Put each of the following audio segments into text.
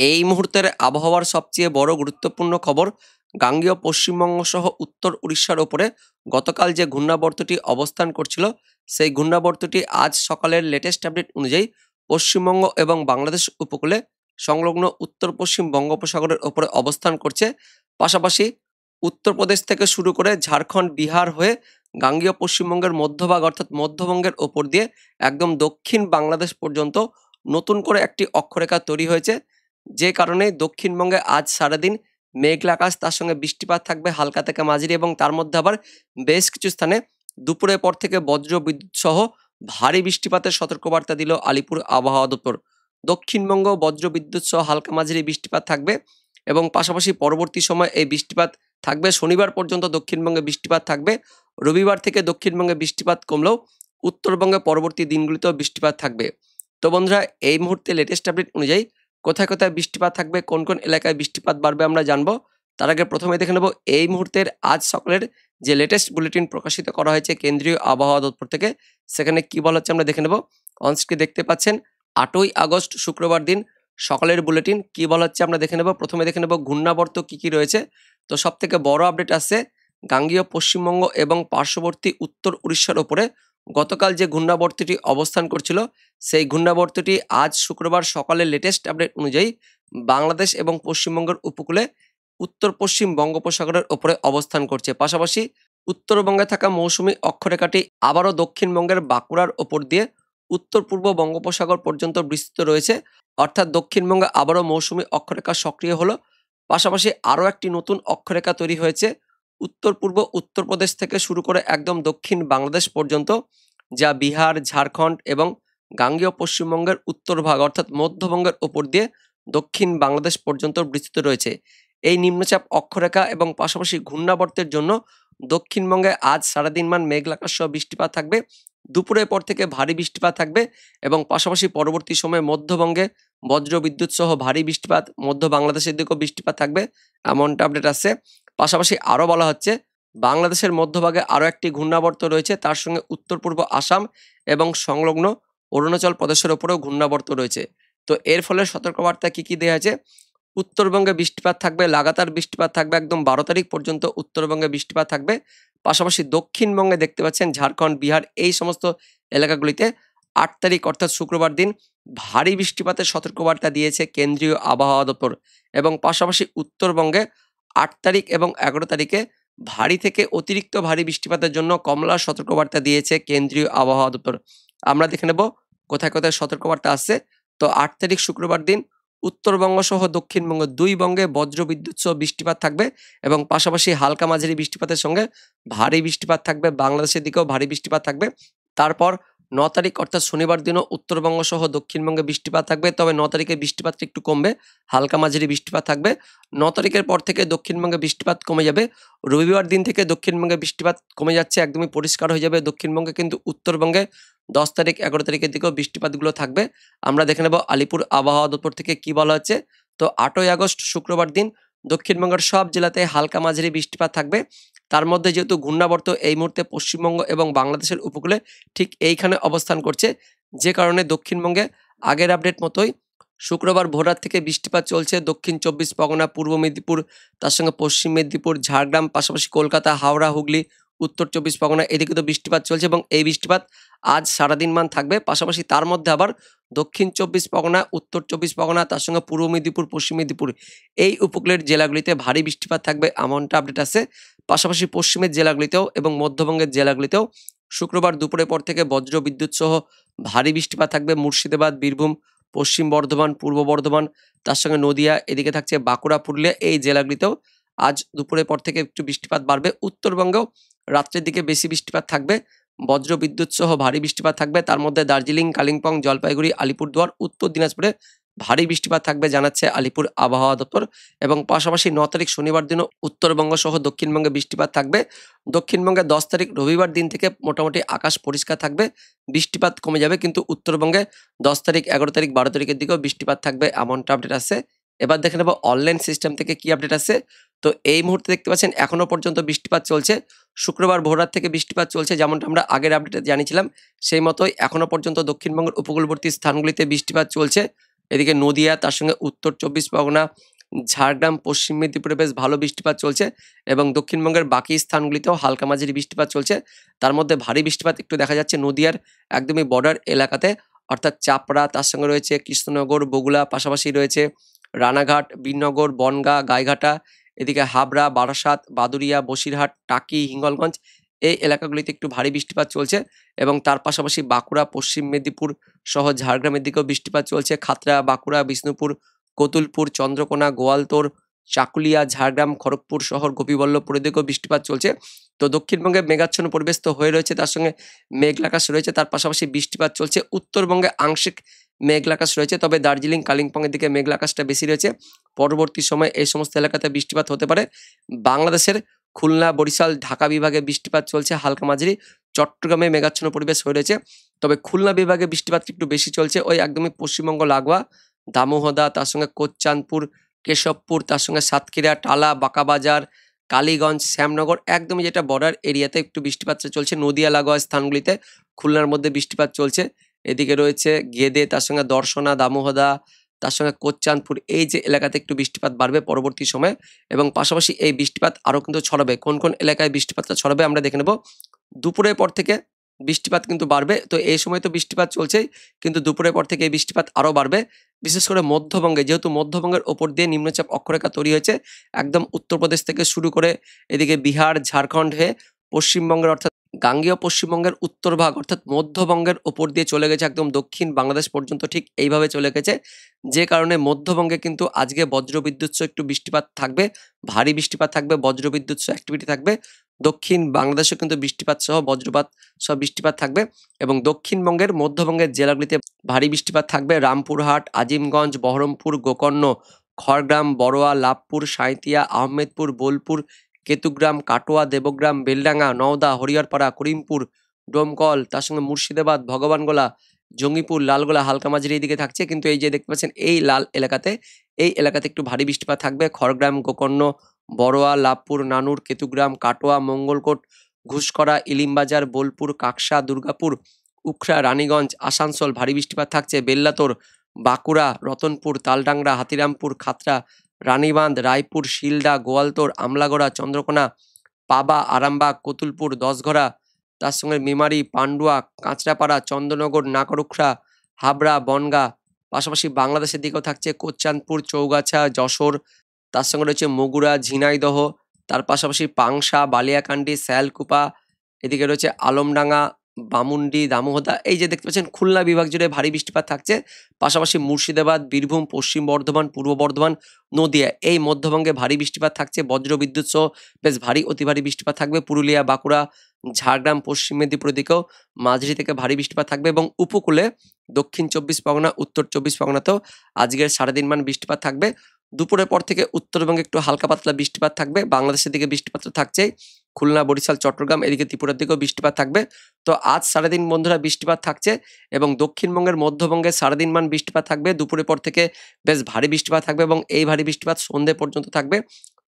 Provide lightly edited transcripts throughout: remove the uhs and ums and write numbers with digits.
এই মুহূর্তের আবহাওয়ার সবচেয়ে বড় গুরুত্বপূর্ণ খবর, গাঙ্গেয় পশ্চিমবঙ্গ সহ উত্তর উড়িষ্যার ওপরে গতকাল যে ঘূর্ণাবর্তটি অবস্থান করছিল, সেই ঘূর্ণাবর্তটি আজ সকালের লেটেস্ট আপডেট অনুযায়ী পশ্চিমবঙ্গ এবং বাংলাদেশ উপকূলে সংলগ্ন উত্তর পশ্চিম বঙ্গোপসাগরের ওপরে অবস্থান করছে। পাশাপাশি উত্তরপ্রদেশ থেকে শুরু করে ঝাড়খণ্ড, বিহার হয়ে গাঙ্গেয় পশ্চিমবঙ্গের মধ্যভাগ অর্থাৎ মধ্যবঙ্গের ওপর দিয়ে একদম দক্ষিণ বাংলাদেশ পর্যন্ত নতুন করে একটি অক্ষরেখা তৈরি হয়েছে, যে কারণে দক্ষিণবঙ্গে আজ সারাদিন মেঘলা আকাশ, তার সঙ্গে বৃষ্টিপাত থাকবে হালকা থেকে মাঝারি, এবং তার মধ্যে আবার বেশ কিছু স্থানে দুপুরের পর থেকে বজ্র বিদ্যুৎ সহ ভারী বৃষ্টিপাতের সতর্কবার্তা দিল আলিপুর আবহাওয়া দপ্তর। দক্ষিণবঙ্গ বজ্র বিদ্যুৎ সহ হালকা মাঝারি বৃষ্টিপাত থাকবে, এবং পাশাপাশি পরবর্তী সময় এই বৃষ্টিপাত থাকবে। শনিবার পর্যন্ত দক্ষিণবঙ্গে বৃষ্টিপাত থাকবে। রবিবার থেকে দক্ষিণবঙ্গে বৃষ্টিপাত কমলেও উত্তরবঙ্গে পরবর্তী দিনগুলিতেও বৃষ্টিপাত থাকবে। তো বন্ধুরা, এই মুহূর্তে লেটেস্ট আপডেট অনুযায়ী কোথায় কোথায় বৃষ্টিপাত থাকবে, কোন কোন এলাকায় বৃষ্টিপাত বাড়বে আমরা জানবো। তার আগে প্রথমে দেখে নেব এই মুহূর্তের আজ সকালের যে লেটেস্ট বুলেটিন প্রকাশিত করা হয়েছে কেন্দ্রীয় আবহাওয়া দপ্তর থেকে, সেখানে কি বলা হচ্ছে আমরা দেখে নেব। অনস্ক্রিনে দেখতে পাচ্ছেন 8ই আগস্ট শুক্রবার দিন সকালের বুলেটিন। কি বলা হচ্ছে আমরা দেখে নেব। প্রথমে দেখে নেব ঘূর্ণাবর্ত কি কি রয়েছে। তো সব থেকে বড় আপডেট আসছে গাঙ্গেয় পশ্চিমবঙ্গ এবং পার্শ্ববর্তী উত্তর উড়িষ্যার ওপরে গতকাল যে ঘূর্ণাবর্তটি অবস্থান করছিল, সেই ঘূর্ণাবর্তটি আজ শুক্রবার সকালে লেটেস্ট আপডেট অনুযায়ী বাংলাদেশ এবং পশ্চিমবঙ্গের উপকূলে উত্তর পশ্চিম বঙ্গোপসাগরের ওপরে অবস্থান করছে। পাশাপাশি উত্তরবঙ্গে থাকা মৌসুমী অক্ষরেখাটি আবারও দক্ষিণবঙ্গের বাঁকুড়ার ওপর দিয়ে উত্তর পূর্ব বঙ্গোপসাগর পর্যন্ত বিস্তৃত রয়েছে, অর্থাৎ দক্ষিণবঙ্গে আবারও মৌসুমী অক্ষরেখা সক্রিয় হলো। পাশাপাশি আরও একটি নতুন অক্ষরেখা তৈরি হয়েছে উত্তর পূর্ব উত্তরপ্রদেশ থেকে শুরু করে একদম দক্ষিণ বাংলাদেশ পর্যন্ত, যা বিহার, ঝাড়খণ্ড এবং গাঙ্গেয় পশ্চিমবঙ্গের উত্তর ভাগ অর্থাৎ মধ্যবঙ্গের ওপর দিয়ে দক্ষিণ বাংলাদেশ পর্যন্ত বিস্তৃত রয়েছে। এই নিম্নচাপ অক্ষরেখা এবং পাশাপাশি ঘূর্ণাবর্তের জন্য দক্ষিণবঙ্গে আজ সারাদিনমান মেঘলা আকাশ সহ বৃষ্টিপাত থাকবে। দুপুরের পর থেকে ভারী বৃষ্টিপাত থাকবে, এবং পাশাপাশি পরবর্তী সময়ে মধ্যবঙ্গে বজ্র বিদ্যুৎ সহ ভারী বৃষ্টিপাত, মধ্য বাংলাদেশের দিকেও বৃষ্টিপাত থাকবে, এমনটা আপডেট আসছে। পাশাপাশি আরও বলা হচ্ছে বাংলাদেশের মধ্যভাগে আরও একটি ঘূর্ণাবর্ত রয়েছে, তার সঙ্গে উত্তর পূর্ব আসাম এবং সংলগ্ন অরুণাচল প্রদেশের ওপরেও ঘূর্ণাবর্ত রয়েছে। তো এর ফলে সতর্কবার্তা কি কি দেওয়া আছে। উত্তরবঙ্গে বৃষ্টিপাত থাকবে, লাগাতার বৃষ্টিপাত থাকবে, একদম 12 তারিখ পর্যন্ত উত্তরবঙ্গে বৃষ্টিপাত থাকবে। পাশাপাশি দক্ষিণবঙ্গে দেখতে পাচ্ছেন ঝাড়খণ্ড, বিহার এই সমস্ত এলাকাগুলিতে 8 তারিখ অর্থাৎ শুক্রবার দিন ভারী বৃষ্টিপাতের সতর্কবার্তা দিয়েছে কেন্দ্রীয় আবহাওয়া দপ্তর, এবং পাশাপাশি উত্তরবঙ্গে 8 তারিখ এবং 11 তারিখে ভারী থেকে অতিরিক্ত ভারী বৃষ্টিপাতের জন্য কমলা সতর্কবার্তা দিয়েছে কেন্দ্রীয় আবহাওয়া দপ্তর। আমরা দেখে নেব কোথায় কোথায় সতর্কবার্তা আসছে। তো 8 তারিখ শুক্রবার দিন উত্তরবঙ্গ সহ দক্ষিণবঙ্গ দুই বঙ্গে বজ্রবিদ্যুৎ সহ বৃষ্টিপাত থাকবে, এবং পাশাপাশি হালকা মাঝারি বৃষ্টিপাতের সঙ্গে ভারী বৃষ্টিপাত থাকবে, বাংলাদেশের দিকেও ভারী বৃষ্টিপাত থাকবে। তারপর 9 তারিখ অর্থাৎ শনিবার দিনও উত্তরবঙ্গ সহ দক্ষিণবঙ্গে বৃষ্টিপাত থাকবে, তবে 9 তারিখে বৃষ্টিপাতটা একটু কমবে, হালকা মাঝারি বৃষ্টিপাত থাকবে। 9 তারিখের পর থেকে দক্ষিণবঙ্গে বৃষ্টিপাত কমে যাবে। রবিবার দিন থেকে দক্ষিণবঙ্গে বৃষ্টিপাত কমে যাচ্ছে, একদমই পরিষ্কার হয়ে যাবে দক্ষিণবঙ্গে, কিন্তু উত্তরবঙ্গে 10 তারিখ 11 তারিখের দিকেও বৃষ্টিপাতগুলো থাকবে। আমরা দেখে নেব আলিপুর আবহাওয়া দপ্তর থেকে কি বলা হচ্ছে। তো 8ই আগস্ট শুক্রবার দিন দক্ষিণবঙ্গের সব জেলাতে হালকা মাঝারি বৃষ্টিপাত থাকবে। তার মধ্যে যেহেতু ঘূর্ণাবর্ত এই মুহূর্তে পশ্চিমবঙ্গ এবং বাংলাদেশের উপকূলে ঠিক এইখানে অবস্থান করছে, যে কারণে দক্ষিণবঙ্গে আগের আপডেট মতোই শুক্রবার ভোররাত থেকে বৃষ্টিপাত চলছে। দক্ষিণ 24 পরগনা, পূর্ব মেদিনীপুর, তার সঙ্গে পশ্চিম মেদিনীপুর, ঝাড়গ্রাম, পাশাপাশি কলকাতা, হাওড়া, হুগলি, উত্তর 24 পরগনা এদিকে তো বৃষ্টিপাত চলছে, এবং এই বৃষ্টিপাত আজ সারাদিনমান থাকবে। পাশাপাশি তার মধ্যে আবার দক্ষিণ 24 পরগনা, উত্তর 24 পরগনা, তার সঙ্গে পূর্ব মেদিনীপুর, পশ্চিম মেদিনীপুর এই উপকূলের জেলাগুলিতে ভারী বৃষ্টিপাত থাকবে, এমনটা আপডেট আছে। পাশাপাশি পশ্চিমের জেলাগুলিতেও এবং মধ্যবঙ্গের জেলাগুলিতেও শুক্রবার দুপুরের পর থেকে বজ্র বিদ্যুৎ সহ ভারী বৃষ্টিপাত থাকবে। মুর্শিদাবাদ, বীরভূম, পশ্চিম বর্ধমান, পূর্ব বর্ধমান, তার সঙ্গে নদিয়া, এদিকে থাকছে বাঁকুড়া, পুরুলিয়া এই জেলাগুলিতেও আজ দুপুরের পর থেকে একটু বৃষ্টিপাত বাড়বে। উত্তরবঙ্গেও রাত্রের দিকে বেশি বৃষ্টিপাত থাকবে, বজ্র বিদ্যুৎ সহ ভারী বৃষ্টিপাত থাকবে। তার মধ্যে দার্জিলিং, কালিম্পং, জলপাইগুড়ি, আলিপুরদুয়ার, উত্তর দিনাজপুরে ভারী বৃষ্টিপাত থাকবে জানাচ্ছে আলিপুর আবহাওয়া দপ্তর। এবং পাশাপাশি 9 তারিখ শনিবার দিনও উত্তরবঙ্গ সহ দক্ষিণবঙ্গে বৃষ্টিপাত থাকবে। দক্ষিণবঙ্গে 10 তারিখ রবিবার দিন থেকে মোটামুটি আকাশ পরিষ্কার থাকবে, বৃষ্টিপাত কমে যাবে, কিন্তু উত্তরবঙ্গে 10 তারিখ, 11 তারিখ, 12 তারিখের দিকেও বৃষ্টিপাত থাকবে, এমনটা আপডেট আছে। এবার দেখে নেব অনলাইন সিস্টেম থেকে কি আপডেট আছে। তো এই মুহূর্তে দেখতে পাচ্ছেন এখনো পর্যন্ত বৃষ্টিপাত চলছে। শুক্রবার ভোররাত থেকে বৃষ্টিপাত চলছে, যেমনটা আমরা আগের আপডেটে জানিয়েছিলাম সেই মতোই এখনো পর্যন্ত দক্ষিণবঙ্গের উপকূলবর্তী স্থানগুলিতে বৃষ্টিপাত চলছে। এদিকে নদিয়া, তার সঙ্গে উত্তর 24 পরগনা, ঝাড়গ্রাম, পশ্চিম মেদিনীপুরে বেশ ভালো বৃষ্টিপাত চলছে এবং দক্ষিণবঙ্গের বাকি স্থানগুলিতেও হালকা মাঝারি বৃষ্টিপাত চলছে। তার মধ্যে ভারী বৃষ্টিপাত একটু দেখা যাচ্ছে নদিয়ার একদমই বর্ডার এলাকাতে, অর্থাৎ চাপড়া, তার সঙ্গে রয়েছে কৃষ্ণনগর, বগুলা, পাশাপাশি রয়েছে রানাঘাট, বীরনগর, বনগাঁ, গাইঘাটা, এদিকে হাবড়া, বারাসাত, বাদুড়িয়া, বসিরহাট, টাকি, হিঙ্গলগঞ্জ, এই এলাকাগুলিতে একটু ভারী বৃষ্টিপাত চলছে এবং তার পাশাপাশি বাঁকুড়া, পশ্চিম মেদিনীপুর সহ ঝাড়গ্রামের দিকেও বৃষ্টিপাত চলছে। খাতড়া, বাঁকুড়া, বিষ্ণুপুর, কতুলপুর, চন্দ্রকোনা, গোয়ালতোড়, চাকুলিয়া, ঝাড়গ্রাম, খড়গপুর শহর, গোপীবল্লভপুরের দিকেও বৃষ্টিপাত চলছে। তো দক্ষিণবঙ্গে মেঘাচ্ছন্ন পরিবেশ তো হয়ে রয়েছে, তার সঙ্গে মেঘলা আকাশ রয়েছে, তার পাশাপাশি বৃষ্টিপাত চলছে। উত্তরবঙ্গে আংশিক মেঘলা আকাশ রয়েছে, তবে দার্জিলিং, কালিম্পংয়ের দিকে মেঘলা আকাশটা বেশি রয়েছে। পরবর্তী সময়ে এই সমস্ত এলাকাতে বৃষ্টিপাত হতে পারে। বাংলাদেশের খুলনা, বরিশাল, ঢাকা বিভাগে বৃষ্টিপাত চলছে হালকা মাঝারি। চট্টগ্রামে মেঘাচ্ছন্ন পরিবেশ হয়ে রয়েছে, তবে খুলনা বিভাগে বৃষ্টিপাত একটু বেশি চলছে, ওই একদমই পশ্চিমবঙ্গ লাগোয়া দামোহদা, তার সঙ্গে কোচ্চানপুর, কেশবপুর, তার সঙ্গে সাতক্ষীরা, টালা, বাঁকাবাজার, কালীগঞ্জ, শ্যামনগর, একদমই যেটা বর্ডার এরিয়াতে একটু বৃষ্টিপাত চলছে। নদিয়া লাগোয়া স্থানগুলিতে খুলনার মধ্যে বৃষ্টিপাত চলছে। এদিকে রয়েছে গেদে, তার সঙ্গে দর্শনা, দামোহদা, তার সঙ্গে কোচ্চানপুর, এই যে এলাকাতে একটু বৃষ্টিপাত বাড়বে পরবর্তী সময়ে এবং পাশাপাশি এই বৃষ্টিপাত আরও কিন্তু ছড়াবে। কোন কোন এলাকায় বৃষ্টিপাতটা ছড়াবে আমরা দেখে নেব। দুপুরের পর থেকে বৃষ্টিপাত কিন্তু বাড়বে, তো এই সময় তো বৃষ্টিপাত চলছেই, কিন্তু দুপুরের পর থেকে এই বৃষ্টিপাত আরও বাড়বে। বিশেষ করে মধ্যবঙ্গে, যেহেতু মধ্যবঙ্গের ওপর দিয়ে নিম্নচাপ অক্ষরেখা তৈরি হয়েছে, একদম উত্তরপ্রদেশ থেকে শুরু করে এদিকে বিহার, ঝাড়খণ্ড হয়ে পশ্চিমবঙ্গের, অর্থাৎ গাঙ্গেয় পশ্চিমবঙ্গের উত্তর ভাগ অর্থাৎ মধ্যবঙ্গের ওপর দিয়ে চলে গেছে একদম দক্ষিণ বাংলাদেশ পর্যন্ত, ঠিক এইভাবে চলে গেছে। যে কারণে মধ্যবঙ্গে কিন্তু আজকে বজ্রবিদ্যুৎ সহ একটু বৃষ্টিপাত থাকবে, ভারী বৃষ্টিপাত থাকবে, বজ্রবিদ্যুৎ সহ অ্যাক্টিভিটি থাকবে। দক্ষিণ বাংলাদেশে কিন্তু বৃষ্টিপাত সহ বজ্রপাত সহ বৃষ্টিপাত থাকবে এবং দক্ষিণবঙ্গের মধ্যবঙ্গের জেলাগুলিতে ভারী বৃষ্টিপাত থাকবে। রামপুরহাট, আজিমগঞ্জ, বহরমপুর, গোকর্ণ, খড়গ্রাম, বড়োয়া, লাভপুর, সাঁইতিয়া, আহমেদপুর, বোলপুর, কেতুগ্রাম, কাটোয়া, দেবগ্রাম, বেলডাঙ্গা, নওদা, হরিহরপাড়া, করিমপুর, ডোমকল, তার সঙ্গে মুর্শিদাবাদ, ভগবানগোলা, জঙ্গিপুর, লালগোলা হালকা মাঝারি এই দিকে থাকছে। কিন্তু এই যে দেখতে পাচ্ছেন এই লাল এলাকাতে, এই এলাকাতে একটু ভারী বৃষ্টিপাত থাকবে। খড়গ্রাম, গোকর্ণ, বড়োয়া, লাভপুর, নানুর, কেতুগ্রাম, কাটোয়া, মঙ্গলকোট, ঘুষকরা, ইলিমবাজার, বোলপুর, কাকসা, দুর্গাপুর, উখড়া, রানীগঞ্জ, আসানসোল ভারী বৃষ্টিপাত থাকছে। বেল্লাতোর, বাঁকুড়া, রতনপুর, তালডাংরা, হাতিরামপুর, খাতড়া, রানীবাঁধ, রায়পুর, শিলদা, গোয়ালতোড়, আমলাগড়া, চন্দ্রকোনা, পাবা, আরামবাগ, কতুলপুর, দশঘরা, তার সঙ্গে মেমারি, পান্ডুয়া, কাঁচরাপাড়া, চন্দ্রনগর, নাকরুখড়া, হাবড়া, বনগাঁ, পাশাপাশি বাংলাদেশের দিকেও থাকছে কোচ্চানপুর, চৌগাছা, যশোর, তার সঙ্গে রয়েছে মগুরা, ঝিনাইদহ, তার পাশাপাশি পাংশা, বালিয়াকান্দি, শ্যালকুপা, এদিকে রয়েছে আলমডাঙ্গা, বামুন্ডি, দামোহদা, এই যে দেখতে পাচ্ছেন খুলনা বিভাগ জুড়ে ভারী বৃষ্টিপাত থাকছে। পাশাপাশি মুর্শিদাবাদ, বীরভূম, পশ্চিম বর্ধমান, পূর্ব বর্ধমান, নদিয়া, এই মধ্যবঙ্গে ভারী বৃষ্টিপাত থাকছে। বজ্রবিদ্যুৎ সহ বেশ ভারী অতি ভারী বৃষ্টিপাত থাকবে। পুরুলিয়া, বাঁকুড়া, ঝাড়গ্রাম, পশ্চিম মেদিনীপুরের দিকেও মাঝারি থেকে ভারী বৃষ্টিপাত থাকবে এবং উপকূলে দক্ষিণ 24 পরগনা, উত্তর 24 পরগনাতেও আজকের সারাদিন মান বৃষ্টিপাত থাকবে। দুপুরের পর থেকে উত্তরবঙ্গে একটু হালকা পাতলা বৃষ্টিপাত থাকবে। বাংলাদেশের দিকে বৃষ্টিপাত তো থাকছেই, খুলনা, বরিশাল, চট্টগ্রাম, এদিকে ত্রিপুরার দিকেও বৃষ্টিপাত থাকবে। তো আজ সারাদিন বন্ধুরা বৃষ্টিপাত থাকছে এবং দক্ষিণবঙ্গের মধ্যবঙ্গে সারাদিন মান বৃষ্টিপাত থাকবে। দুপুরের পর থেকে বেশ ভারী বৃষ্টিপাত থাকবে এবং এই ভারী বৃষ্টিপাত সন্ধ্যে পর্যন্ত থাকবে।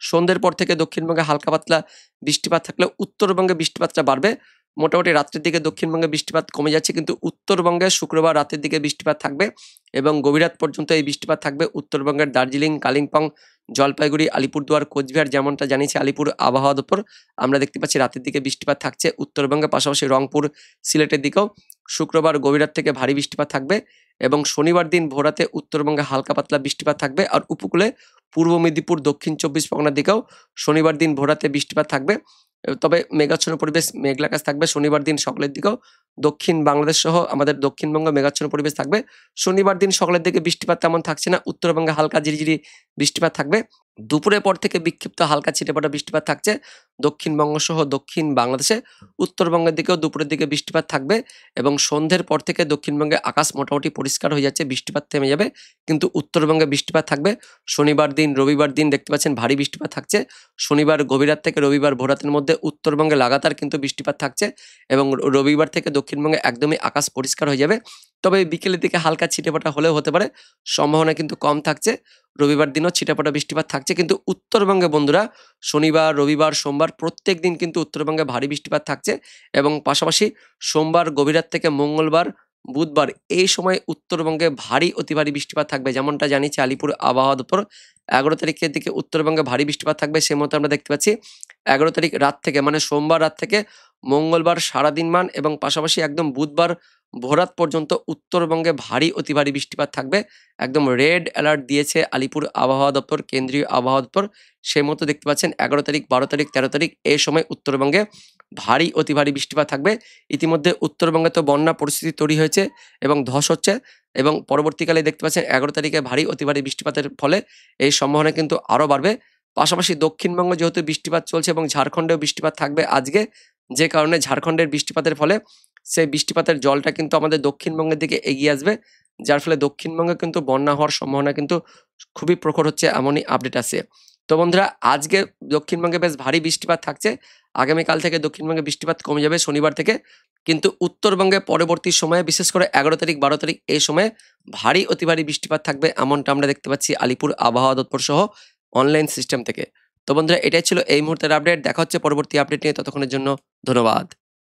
সন্ধ্যের পর থেকে দক্ষিণবঙ্গে হালকা পাতলা বৃষ্টিপাত থাকলে উত্তরবঙ্গে বৃষ্টিপাতটা বাড়বে। মোটামুটি রাত্রের দিকে দক্ষিণবঙ্গে বৃষ্টিপাত কমে যাচ্ছে, কিন্তু উত্তরবঙ্গে শুক্রবার রাতের দিকে বৃষ্টিপাত থাকবে এবং গভীর রাত পর্যন্ত এই বৃষ্টিপাত থাকবে। উত্তরবঙ্গের দার্জিলিং, কালিম্পং, জলপাইগুড়ি, আলিপুরদুয়ার, কোচবিহার, যেমনটা জানিয়েছে আলিপুর আবহাওয়া দপ্তর, আমরা দেখতে পাচ্ছি রাতের দিকে বৃষ্টিপাত থাকছে উত্তরবঙ্গে। পাশাপাশি রংপুর, সিলেটের দিকেও শুক্রবার গভীর রাত থেকে ভারী বৃষ্টিপাত থাকবে এবং শনিবার দিন ভোরাতে উত্তরবঙ্গে হালকা পাতলা বৃষ্টিপাত থাকবে। আর উপকূলে পূর্ব মেদিনীপুর, দক্ষিণ 24 পরগনার দিকেও শনিবার দিন ভোরাতে বৃষ্টিপাত থাকবে, তবে মেঘাচ্ছন্ন পরিবেশ, মেঘলা আকাশ থাকবে শনিবার দিন সকালের দিকেও। দক্ষিণ বাংলাদেশ সহ আমাদের দক্ষিণবঙ্গ মেঘাচ্ছন্ন পরিবেশ থাকবে। শনিবার দিন সকালের দিকে বৃষ্টিপাত তেমন থাকছে না, উত্তরবঙ্গে হালকা ঝিরিঝিরি বৃষ্টিপাত থাকবে। দুপুরের পর থেকে বিক্ষিপ্ত হালকা ছিটেফোঁটা বৃষ্টিপাত থাকছে দক্ষিণবঙ্গ সহ দক্ষিণ বাংলাদেশে। উত্তরবঙ্গের দিকেও দুপুরের দিকে বৃষ্টিপাত থাকবে এবং সন্ধ্যের পর থেকে দক্ষিণবঙ্গে আকাশ মোটামুটি পরিষ্কার হয়ে যাচ্ছে, বৃষ্টিপাত থেমে যাবে, কিন্তু উত্তরবঙ্গে বৃষ্টিপাত থাকবে। শনিবার দিন, রবিবার দিন দেখতে পাচ্ছেন ভারী বৃষ্টিপাত থাকছে। শনিবার গভীর রাত থেকে রবিবার ভোরাতের মধ্যে উত্তরবঙ্গে লাগাতার কিন্তু বৃষ্টিপাত থাকছে এবং রবিবার থেকে দক্ষিণবঙ্গে একদমই আকাশ পরিষ্কার হয়ে যাবে। তবে বিকেলের দিকে হালকা ছিটেফোঁটা হলেও হতে পারে, সম্ভাবনা কিন্তু কম থাকছে। রবিবার দিনও ছিটেফোঁটা বৃষ্টিপাত থাকছে, কিন্তু উত্তরবঙ্গে বন্ধুরা শনিবার, রবিবার, সোমবার প্রত্যেক দিন কিন্তু উত্তরবঙ্গে ভারী বৃষ্টিপাত থাকছে এবং পাশাপাশি সোমবার গভীর রাত থেকে মঙ্গলবার বুধবার এই সময় উত্তরবঙ্গে ভারী অতি ভারী বৃষ্টিপাত থাকবে, যেমনটা জানিয়েছে আলিপুর আবহাওয়া দপ্তর। 11 তারিখের দিকে উত্তরবঙ্গে ভারী বৃষ্টিপাত থাকবে, সে মতো আমরা দেখতে পাচ্ছি 11 তারিখ রাত থেকে, মানে সোমবার রাত থেকে মঙ্গলবার সারাদিন মান এবং পাশাপাশি একদম বুধবার ভোররাত পর্যন্ত উত্তরবঙ্গে ভারী অতি ভারী বৃষ্টিপাত থাকবে। একদম রেড অ্যালার্ট দিয়েছে আলিপুর আবহাওয়া দপ্তর, কেন্দ্রীয় আবহাওয়া দপ্তর। সেই মতো দেখতে পাচ্ছেন 11 তারিখ, 12 তারিখ, 13 তারিখ এই সময় উত্তরবঙ্গে ভারী অতি ভারী বৃষ্টিপাত থাকবে। ইতিমধ্যে উত্তরবঙ্গে তো বন্যা পরিস্থিতি তৈরি হয়েছে এবং ধস হচ্ছে, এবং পরবর্তীকালে দেখতে পাচ্ছেন 11 তারিখে ভারী অতি ভারী বৃষ্টিপাতের ফলে এই সম্ভাবনা কিন্তু আরও বাড়বে। পাশাপাশি দক্ষিণবঙ্গে যেহেতু বৃষ্টিপাত চলছে এবং ঝাড়খণ্ডেও বৃষ্টিপাত থাকবে আজকে, যে কারণে ঝাড়খণ্ডের বৃষ্টিপাতের ফলে সেই বৃষ্টিপাতের জলটা কিন্তু আমাদের দক্ষিণবঙ্গের দিকে এগিয়ে আসবে, যার ফলে দক্ষিণবঙ্গে কিন্তু বন্যা হওয়ার সম্ভাবনা কিন্তু খুবই প্রখর হচ্ছে, এমনই আপডেট আসে। তো বন্ধুরা, আজকে দক্ষিণবঙ্গে বেশ ভারী বৃষ্টিপাত থাকছে। আগামীকাল থেকে দক্ষিণবঙ্গে বৃষ্টিপাত কমে যাবে শনিবার থেকে, কিন্তু উত্তরবঙ্গে পরবর্তী সময়ে বিশেষ করে 11 তারিখ, 12 তারিখ এই সময়ে ভারী অতি ভারী বৃষ্টিপাত থাকবে, এমনটা আমরা দেখতে পাচ্ছি আলিপুর আবহাওয়া দপ্তর সহ অনলাইন সিস্টেম থেকে। তো বন্ধুরা, এটাই ছিল এই মুহূর্তের আপডেট। দেখা হচ্ছে পরবর্তী আপডেট নিয়ে, ততক্ষণের জন্য ধন্যবাদ।